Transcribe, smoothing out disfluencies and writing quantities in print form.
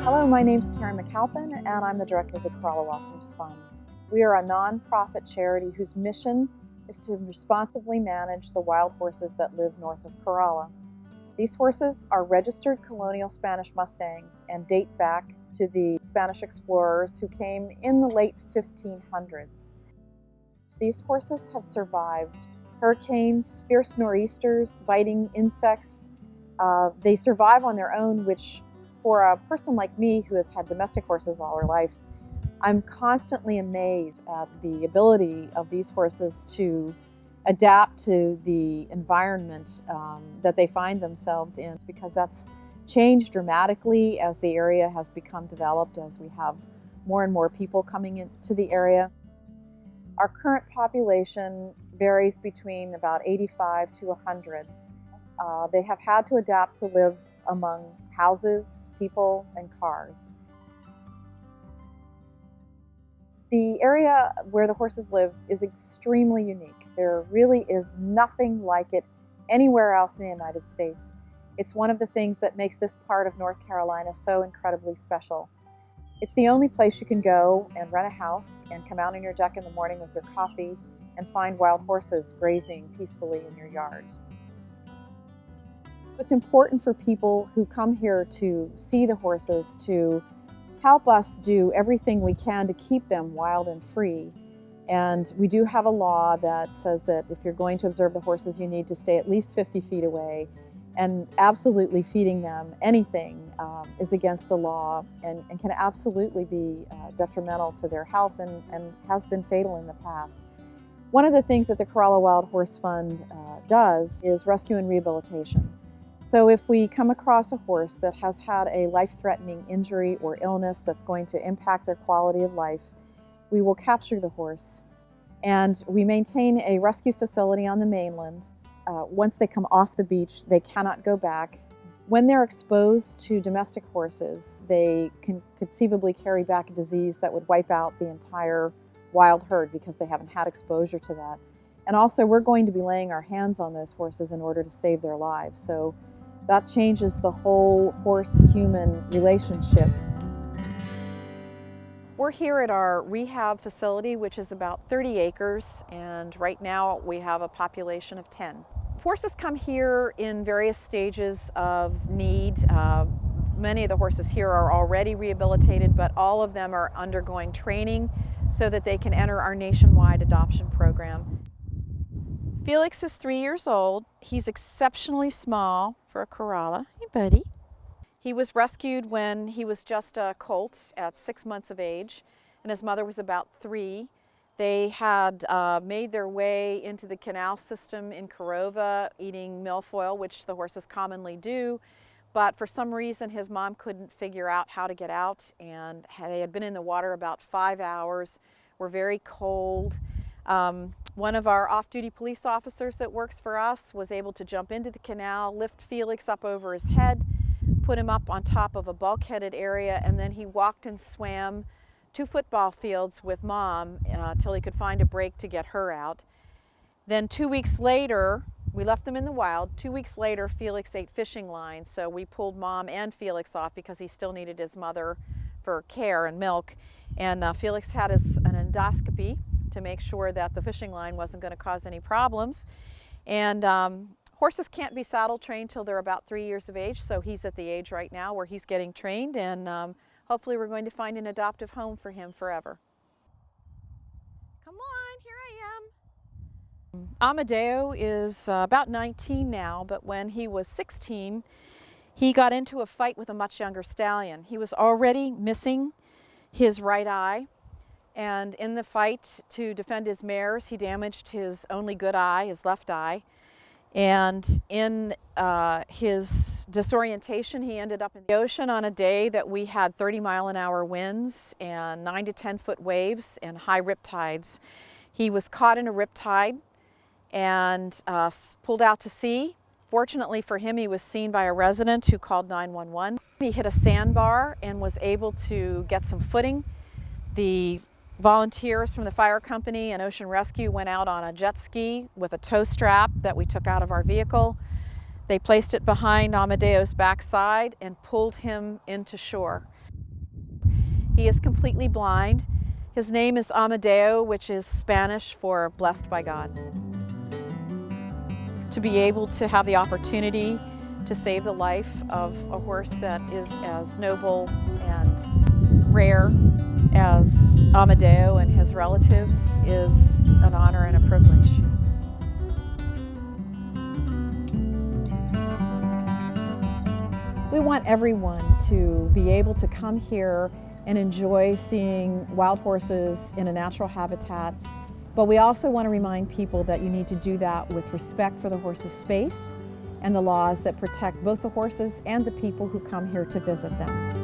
Hello, my name's Karen McAlpin, and I'm the director of the Corolla Wild Horse Fund. We are a nonprofit charity whose mission is to responsibly manage the wild horses that live north of Corolla. These horses are registered colonial Spanish Mustangs and date back to the Spanish explorers who came in the late 1500s. These horses have survived hurricanes, fierce nor'easters, biting insects. They survive on their own, which for a person like me who has had domestic horses all her life, I'm constantly amazed at the ability of these horses to adapt to the environment that they find themselves in, because that's changed dramatically as the area has become developed, as we have more and more people coming into the area. Our current population varies between about 85 to 100. They have had to adapt to live among houses, people, and cars. The area where the horses live is extremely unique. There really is nothing like it anywhere else in the United States. It's one of the things that makes this part of North Carolina so incredibly special. It's the only place you can go and rent a house and come out on your deck in the morning with your coffee and find wild horses grazing peacefully in your yard. It's important for people who come here to see the horses to help us do everything we can to keep them wild and free. And we do have a law that says that if you're going to observe the horses, you need to stay at least 50 feet away, and absolutely feeding them anything is against the law and can absolutely be detrimental to their health and has been fatal in the past. One of the things that the Corolla Wild Horse Fund does is rescue and rehabilitation. So if we come across a horse that has had a life-threatening injury or illness that's going to impact their quality of life, we will capture the horse. And we maintain a rescue facility on the mainland. Once they come off the beach, they cannot go back. When they're exposed to domestic horses, they can conceivably carry back a disease that would wipe out the entire wild herd because they haven't had exposure to that. And also, we're going to be laying our hands on those horses in order to save their lives. So that changes the whole horse-human relationship. We're here at our rehab facility, which is about 30 acres, and right now we have a population of 10. Horses come here in various stages of need. Many of the horses here are already rehabilitated, but all of them are undergoing training so that they can enter our nationwide adoption program. Felix is 3 years old. He's exceptionally small for a Corolla. Hey, buddy. He was rescued when he was just a colt at 6 months of age, and his mother was about 3. They had made their way into the canal system in Corolla, eating milfoil, which the horses commonly do, but for some reason his mom couldn't figure out how to get out, and they had been in the water about 5 hours, were very cold. One of our off-duty police officers that works for us was able to jump into the canal, lift Felix up over his head, put him up on top of a bulkheaded area, and then he walked and swam 2 football fields with Mom till he could find a break to get her out. Then 2 weeks later, we left them in the wild. 2 weeks later, Felix ate fishing lines, so we pulled Mom and Felix off because he still needed his mother for care and milk. And Felix had an endoscopy to make sure that the fishing line wasn't going to cause any problems. And horses can't be saddle trained till they're about 3 years of age, so he's at the age right now where he's getting trained, and hopefully we're going to find an adoptive home for him forever. Come on, here I am. Amadeo is about 19 now, but when he was 16, he got into a fight with a much younger stallion. He was already missing his right eye, and in the fight to defend his mares, he damaged his only good eye, his left eye. And in his disorientation, he ended up in the ocean on a day that we had 30-mile-an-hour winds and 9 to 10 foot waves and high rip tides. He was caught in a rip tide and pulled out to sea. Fortunately for him, he was seen by a resident who called 911. He hit a sandbar and was able to get some footing. The volunteers from the fire company and Ocean Rescue went out on a jet ski with a tow strap that we took out of our vehicle. They placed it behind Amadeo's backside and pulled him into shore. He is completely blind. His name is Amadeo, which is Spanish for blessed by God. To be able to have the opportunity to save the life of a horse that is as noble and rare as Amadeo and his relatives is an honor and a privilege. We want everyone to be able to come here and enjoy seeing wild horses in a natural habitat, but we also want to remind people that you need to do that with respect for the horse's space and the laws that protect both the horses and the people who come here to visit them.